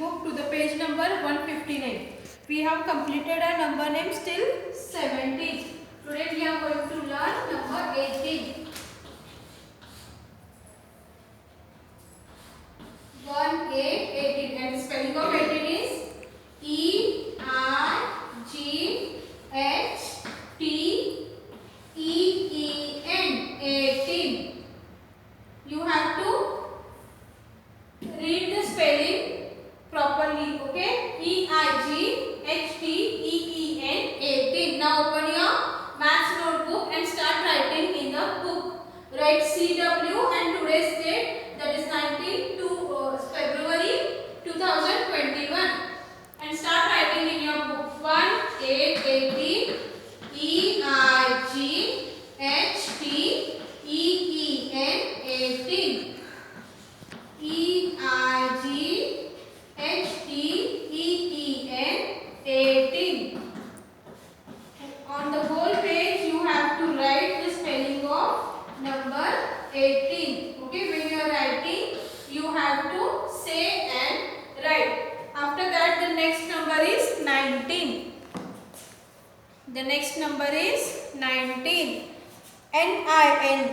book to the page number 159. We have completed our number names till 17. Today we are going to learn number 18. 18 and the spelling of 18 is E-I-G-H-T-E-E-N 18. You have to read the spelling properly, okay? E-I-G-H-T-E-E-N 18. Now open your maths notebook and start writing in the book. Write CW and today's date, that is 19 to February 2021, and start writing in your book. 18 E-I-G-H-T-E-E-N 18. E-I-G-H-T-E-E-N 18. On the whole page you have to write the spelling of number 18. Okay, when you are writing you have to say and write. After that the next number is 19. The next number is 19. N-I-N-E-T-E-E-N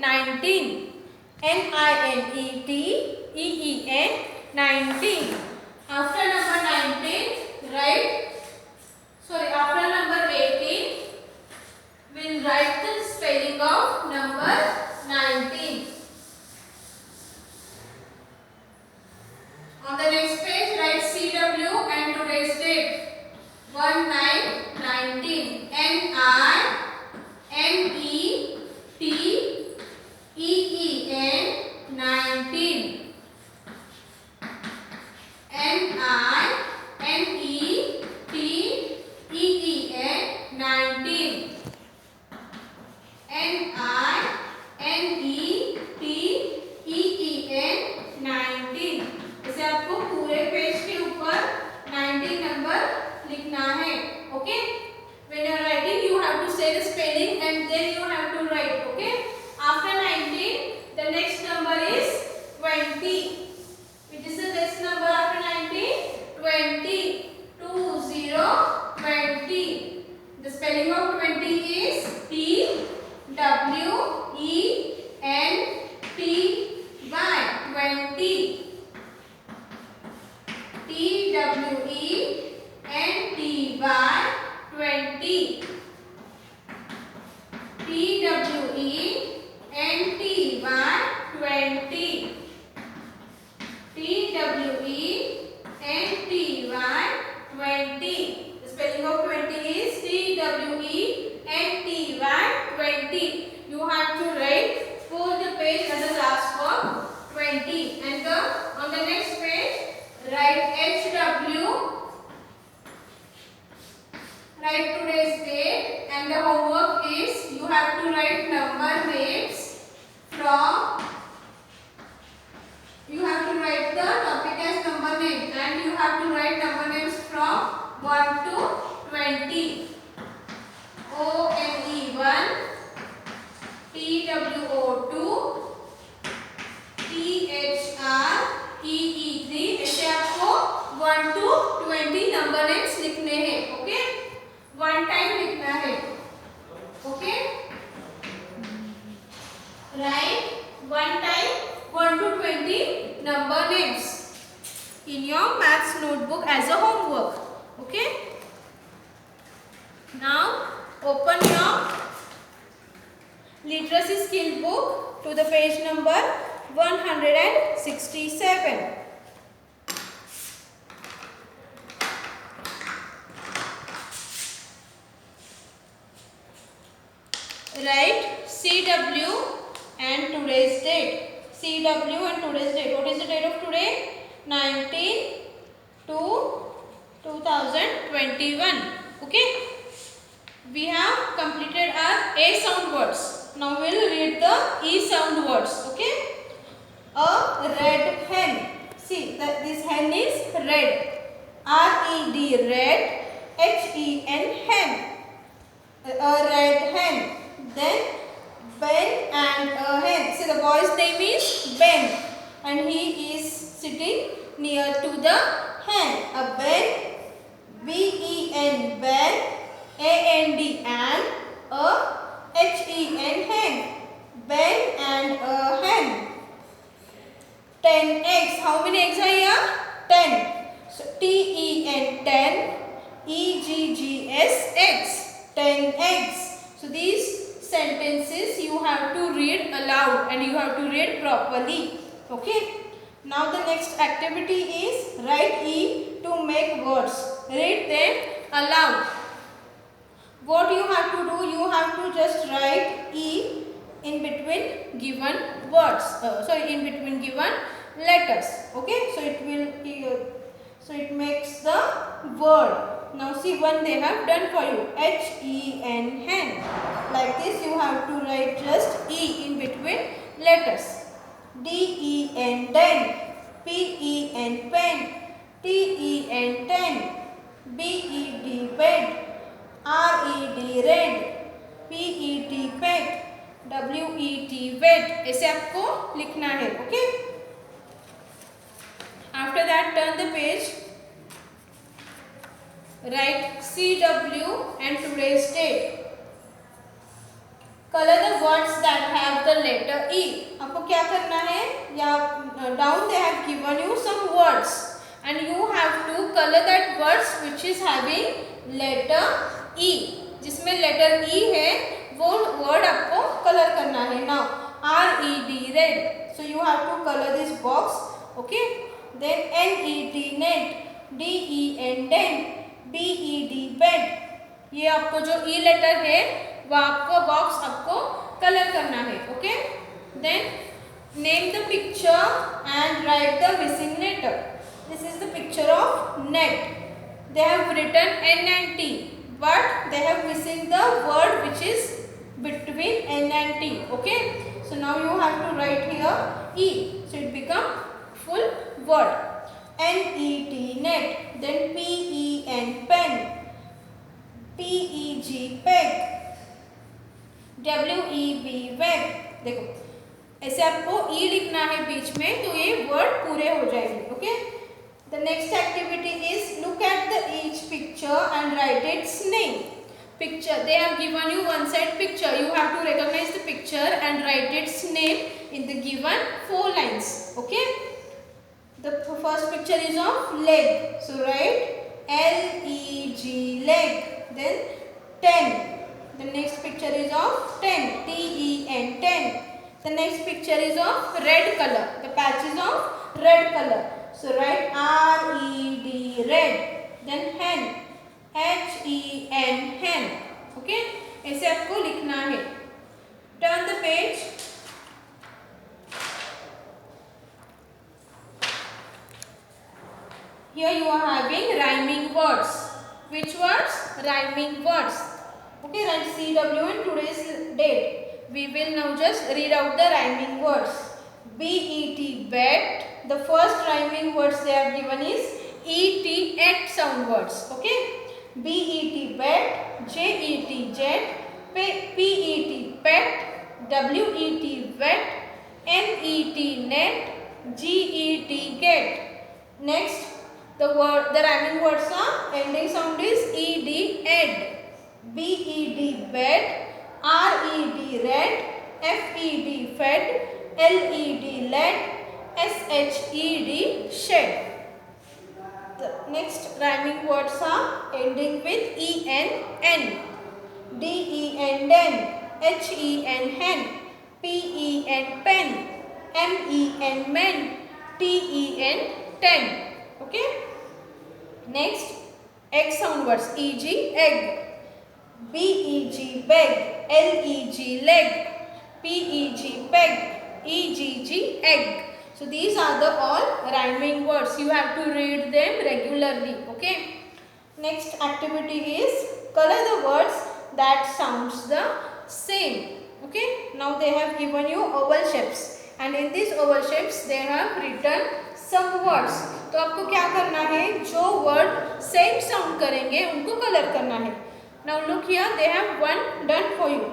19. N-I-N-E-T-E-E-N 19. After number 19, after number 18, we'll write the spelling of number 19. On the next page, write CW and today's date. 19. N-I-N-E-T-E-E-N 19. N-I-N-E-T-E-E-N 19. N-I-N-E-T-E-E-N 19. इसे आपको पूरे page के ऊपर 19 number लिखना है. Okay? When you are writing, you have to say the spelling and then you have to write. Okay? After 19, the next number is 20. Which is the next number after 19? 20. 20. The spelling of 20 is T-W-E-N-T-Y. 20. T-W-E-N-T-Y 20. T-W-E-N-T-Y 20. T-W-E-N-T-Y 20. The spelling of 20 is T-W-E-N-T-Y 20. You have to write for the page and the last for 20. And on the next page, write HW. Write today's date and the homework is you have to write number names from. You have to write the topic as number name and you have to write number names from 1 to 20. O-N-E-1, T-W-O-2, T-H-R-E-E-3. ऐसे आपको 1 to 20 number names लिखने हैं. Okay, one time लिखना है. Okay, right one time 1 to 20 number names in your maths notebook as a homework. Okay, now open your literacy skill book to the page number 167. Write CW and today's date. CW and today's date. What is the date of today? 19 to 2021. Okay. We have completed our A sound words. Now we will read the E sound words. Okay. A red hen. See that this hen is red. R-E-D red. H-E-N hen. A red hen. Then Ben and a hen. See the boy's name is Ben and he is sitting near to the hen. A ben, ben, ben, and, and, hen, hen, ben and a hen. 10 eggs. How many eggs are here? 10. So ten, 10, eggs, eggs, 10 eggs. So these sentences you have to read aloud and you have to read properly. Okay. Now the next activity is write E to make words. Read them aloud. What you have to do, you have to just write E in between given words. In between given letters. Okay, so it will. So it makes the word. Now see one they have done for you. hen, hen. Like this you have to write just E in between letters. den, pen, ten, bed, red, pet, wet. ऐसे आपको लिखना है. Okay. After that turn the page. Write CW and today's date. Color the words that have the letter E. आपको क्या करना है? या down they have given you some words and you have to color that words which is having letter E. जिसमें letter E है वो word आपको color करना है. Now red. So you have to color this box. Okay. Then net, den, bed. ये आपको जो E letter है वो आपको बॉक्स आपको कलर करना है. Okay. Then name the picture and write the missing letter. This is the picture of net. They have written N and T but they have missing the word which is between N and T. Okay. So now you have to write here E. So it become full word. net. Then pen, peg, web. देखो ऐसे आपको E लिखना है बीच में तो ये word पूरे हो जाएंगे. Okay. The next activity is look at the each picture and write its name. Picture, they have given you one side picture. You have to recognize the picture and write its name in the given 4 lines. Okay. The first picture is of leg. So write leg, leg. Then 10. The next picture is of ten, ten. The next picture is of red color. The patch is of red color. So write red, red. Then hen, hen. Okay. ऐसे आपको लिखना है. Turn the page. Here you are having rhyming words. Which words? Rhyming words. Okay, write CW and today's date. We will now just read out the rhyming words. bet. The first rhyming words they have given is et sound words. Okay. bet, jet, pet, wet, net, get. Next, the rhyming words are ending sound is ed, bed, red, fed, led, shed. The next rhyming words are ending with en, den, hen, pen, men, ten. Okay. Next, egg sound words. egg, beg, leg, peg, egg. So these are the all rhyming words. You have to read them regularly. Okay. Next activity is color the words that sounds the same. Okay. Now they have given you oval shapes and in these oval shapes they have written some words. तो आपको क्या करना है? जो word same sound करेंगे उनको colour करना है. Now look here, they have one done for you.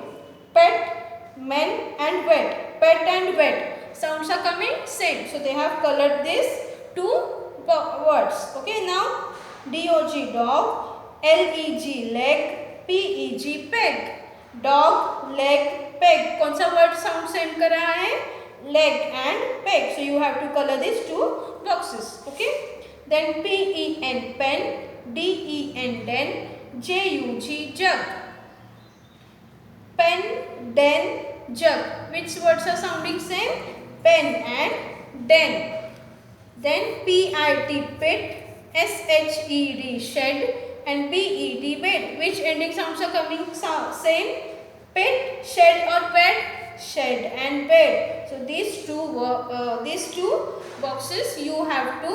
Pet, men and wet. Pet and wet. Sounds are coming same. So they have colored this two words. Okay, now dog dog, leg leg, peg peg. Dog leg peg. कौन सा word sound same कर रहा है? leg and peg. So you have to color these two boxes. Okay. Then pen pen, den den, jug jug. Pen, den, jug. Which words are sounding same? Pen and den. Then pit pit, shed shed, and bed bed. Which ending sounds are coming same? Pit, shed or bed? Shed and bed. So these two boxes you have to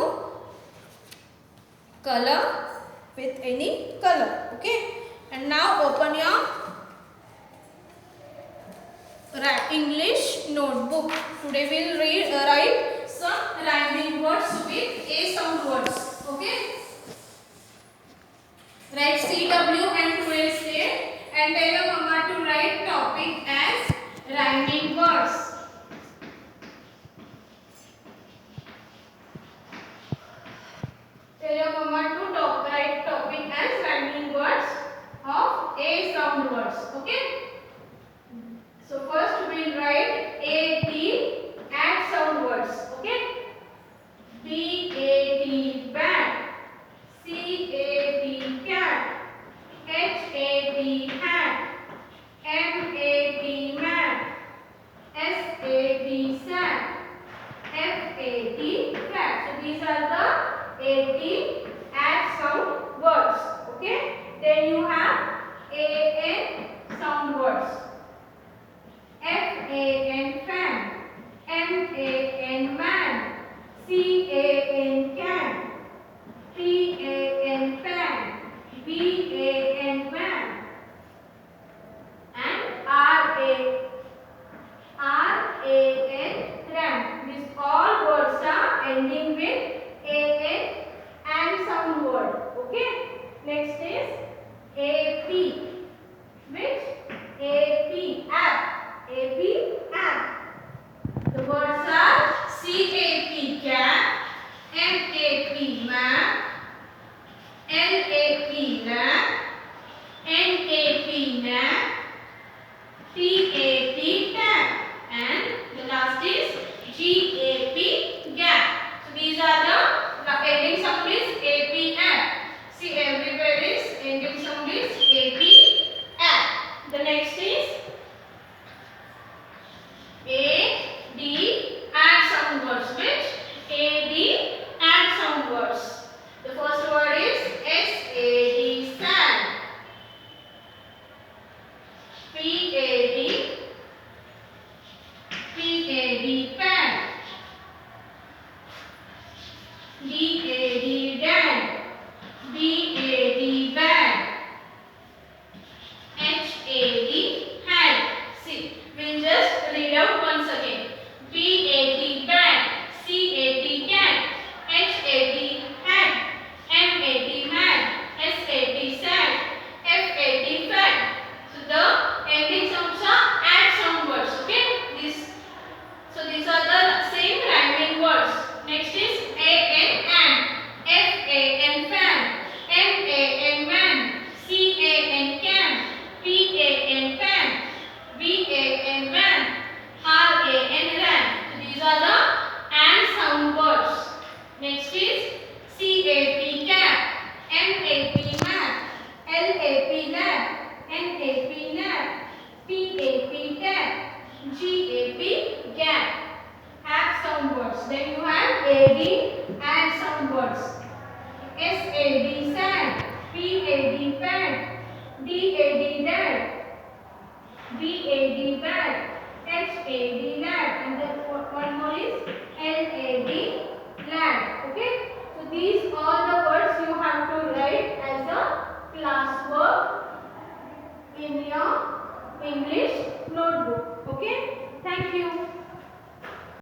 color with any color. Okay. And now open your English notebook. Today we will write some rhyming words with A sound words. Okay. Write CW and 12 state and tell your mama to write topic as rhyming words. Tell your mama to write topic as rhyming words of A sound words. Okay. So first we will write add sound words. Okay. BAT bat, CAT cat, HAT hat, MAT mat, SAT sat, FAT fat. So these are the add sound words. Okay. Then you have AN sound words. FAN fan, MAN man, CAN can, PAN pan, BAN man, and RAN ran. These all words are ending with AN and sound word. Okay. Next is AP. Which? AP app. AP app. The words are CAP cat, MAP map, LAP lap, NAP nap, TAP tap, and the last is GAP gap. So these are the ending sound is AP app. See, everywhere is ending sound is AP app. The next is add sound words. Which? Add sound words. The first word is SAD sad, PAD pad, DAD dad, BAD bad, HAD had. See, we'll just read out once again. BAD bad, CAD cat, HAD had, MAD mad, SAD sad, FAD fat. So the ending sounds are add sound words. Okay. These are the same rhyming words. Next is AN fan, FAN fan, MAN man, CAN can, PAN pan, VAN van, RAN ran. So these are the and sound words. Next is CAP cap, MAP map, LAP lab, NAP nap, PAP tap, GAP gap. Add sound words. Then you have add sound words. SAD sad, PAD pad, DAD dad, BAD bad, HAD lad, and then one more is